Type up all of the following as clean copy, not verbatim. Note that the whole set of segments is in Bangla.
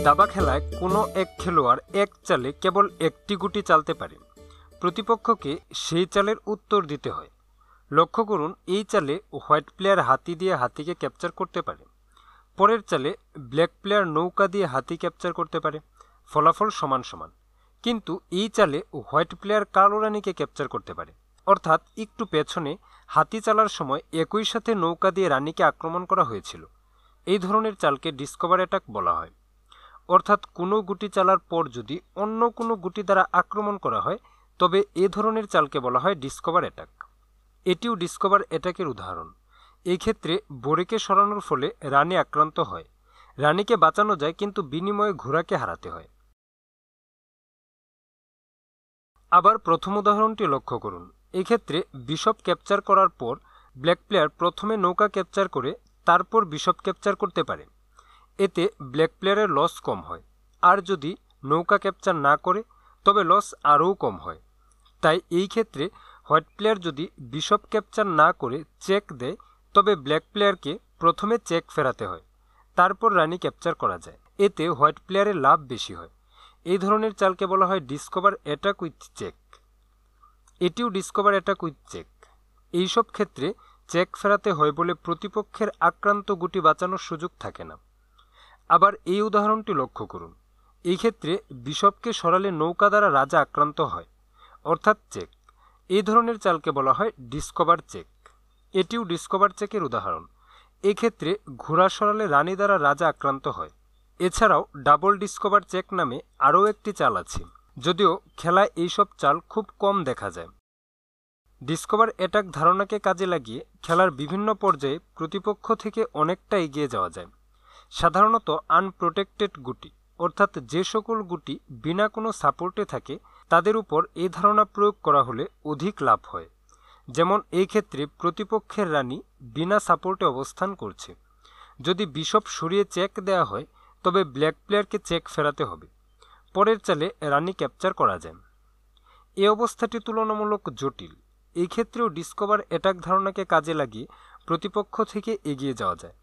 দাবা খেলায় কোনো এক খেলোয়াড় এক চালে কেবল একটি গুটি চালতে পারে। প্রতিপক্ষকে সেই চালের উত্তর দিতে হয়। লক্ষ্য করুন, এই চালে হোয়াইট প্লেয়ার হাতি দিয়ে হাতিকে ক্যাপচার করতে পারে। পরের চালে ব্ল্যাক প্লেয়ার নৌকা দিয়ে হাতি ক্যাপচার করতে পারে। ফলাফল সমান সমান। কিন্তু এই চালে হোয়াইট প্লেয়ার কালো রানীকে ক্যাপচার করতে পারে। অর্থাৎ একটু পেছনে হাতি চালার সময় একই সাথে নৌকা দিয়ে রানীকে আক্রমণ করা হয়েছিল। এই ধরনের চালকে ডিসকভার অ্যাটাক বলা হয়। অর্থাৎ কোনো গুটি চালার পর যদি অন্য কোনো গুটি দ্বারা আক্রমণ করা হয় তবে এ ধরনের চালকে বলা হয় ডিসকভার অ্যাটাক। এটিও ডিসকভার অ্যাটাকের উদাহরণ। এই ক্ষেত্রে বোরেকে সরানোর ফলে রানী আক্রান্ত হয়। রানীকে বাঁচানো যায়, কিন্তু বিনিময়ে ঘোড়াকে হারাতে হয়। আবার প্রথম উদাহরণটি লক্ষ্য করুন। এই ক্ষেত্রে বিশপ ক্যাপচার করার পর ব্ল্যাক প্লেয়ার প্রথমে নৌকা ক্যাপচার করে তারপর বিশপ ক্যাপচার করতে পারে। এতে ব্ল্যাক প্লেয়ারের লস কম হয়। আর যদি নৌকা ক্যাপচার না করে তবে লস আরও কম হয়। তাই এই ক্ষেত্রে হোয়াইট প্লেয়ার যদি বিশপ ক্যাপচার না করে চেক দেয় তবে ব্ল্যাক প্লেয়ারকে প্রথমে চেক ফেরাতে হয়, তারপর রানী ক্যাপচার করা যায়। এতে হোয়াইট প্লেয়ারের লাভ বেশি হয়। এই ধরনের চালকে বলা হয় ডিসকভার অ্যাটাক উইথ চেক। এটিও ডিসকভার অ্যাটাক উইথ চেক। এইসব ক্ষেত্রে চেক ফেরাতে হয় বলে প্রতিপক্ষের আক্রান্ত গুটি বাঁচানোর সুযোগ থাকে না। আবার এই উদাহরণটি লক্ষ্য করুন। এই ক্ষেত্রে বিশপকে সরালে নৌকা দ্বারা রাজা আক্রান্ত হয়, অর্থাৎ চেক। এই ধরনের চালকে বলা হয় ডিসকভার চেক। এটিও ডিসকভার চেকের উদাহরণ। এই ক্ষেত্রে ঘোড়া সরালে রানী দ্বারা রাজা আক্রান্ত হয়। এছাড়াও ডাবল ডিসকভার চেক নামে আরও একটি চাল আছে, যদিও খেলায় এইসব চাল খুব কম দেখা যায়। ডিসকভার অ্যাটাক ধারণাকে কাজে লাগিয়ে খেলার বিভিন্ন পর্যায়ে প্রতিপক্ষ থেকে অনেকটা এগিয়ে যাওয়া যায়। সাধারণত আনপ্রোটেক্টেড গুটি, অর্থাৎ যে সকল গুটি বিনা কোনো সাপোর্টে থাকে তাদের উপর এই ধারণা প্রয়োগ করা হলে অধিক লাভ হয়। যেমন এই ক্ষেত্রে প্রতিপক্ষের রানী বিনা সাপোর্টে অবস্থান করছে। যদি বিশপ সরিয়ে চেক দেওয়া হয় তবে ব্ল্যাক প্লেয়ারকে চেক ফেরাতে হবে। পরের চালে রানী ক্যাপচার করা যায়। এই অবস্থাটি তুলনামূলক জটিল। এই ক্ষেত্রেও ডিসকভার অ্যাটাক ধারণাকে কাজে লাগিয়ে প্রতিপক্ষ থেকে এগিয়ে যাওয়া যায়।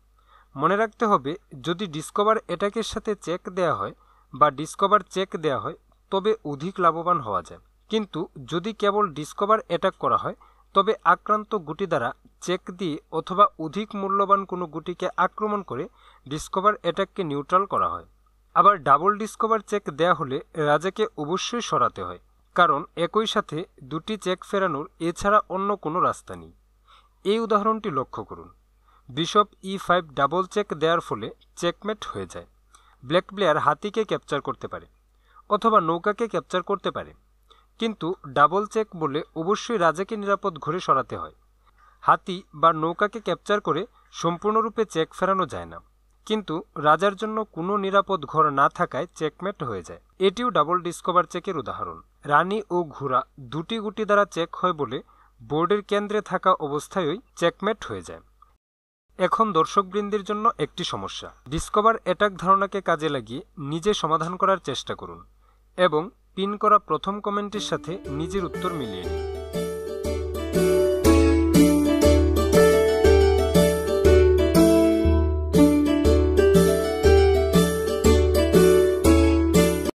মনে রাখতে হবে, যদি ডিসকভার অ্যাটাকের সাথে চেক দেওয়া হয় বা ডিসকভার চেক দেওয়া হয় তবে অধিক লাভবান হওয়া যায়। কিন্তু যদি কেবল ডিসকভার অ্যাটাক করা হয় তবে আক্রান্ত গুটি দ্বারা চেক দিয়ে অথবা অধিক মূল্যবান কোনো গুটিকে আক্রমণ করে ডিসকভার অ্যাটাককে নিউট্রাল করা হয়। আবার ডাবল ডিসকভার চেক দেয়া হলে রাজাকে অবশ্যই সরাতে হয়, কারণ একই সাথে দুটি চেক ফেরানোর এছাড়া অন্য কোনো রাস্তা নেই। এই উদাহরণটি লক্ষ্য করুন। বিশপ E5 ডাবল চেক দেওয়ার ফলে চেকমেট হয়ে যায়। ব্ল্যাক প্লেয়ার হাতিকে ক্যাপচার করতে পারে অথবা নৌকাকে ক্যাপচার করতে পারে, কিন্তু ডাবল চেক বলে অবশ্যই রাজাকে নিরাপদ ঘরে সরাতে হয়। হাতি বা নৌকাকে ক্যাপচার করে সম্পূর্ণরূপে চেক ফেরানো যায় না, কিন্তু রাজার জন্য কোনো নিরাপদ ঘর না থাকায় চেকমেট হয়ে যায়। এটিও ডাবল ডিসকভার চেকের উদাহরণ। রানী ও ঘোড়া দুটি গুটি দ্বারা চেক হয় বলে বোর্ডের কেন্দ্রে থাকা অবস্থায়ই চেকমেট হয়ে যায়। এখন দর্শকবৃন্দের জন্য একটি সমস্যা। ডিসকভার অ্যাটাক ধারণাকে কাজে লাগিয়ে নিজে সমাধান করার চেষ্টা করুন এবং পিন করা প্রথম কমেন্টের সাথে নিজের উত্তর মিলিয়ে নিন।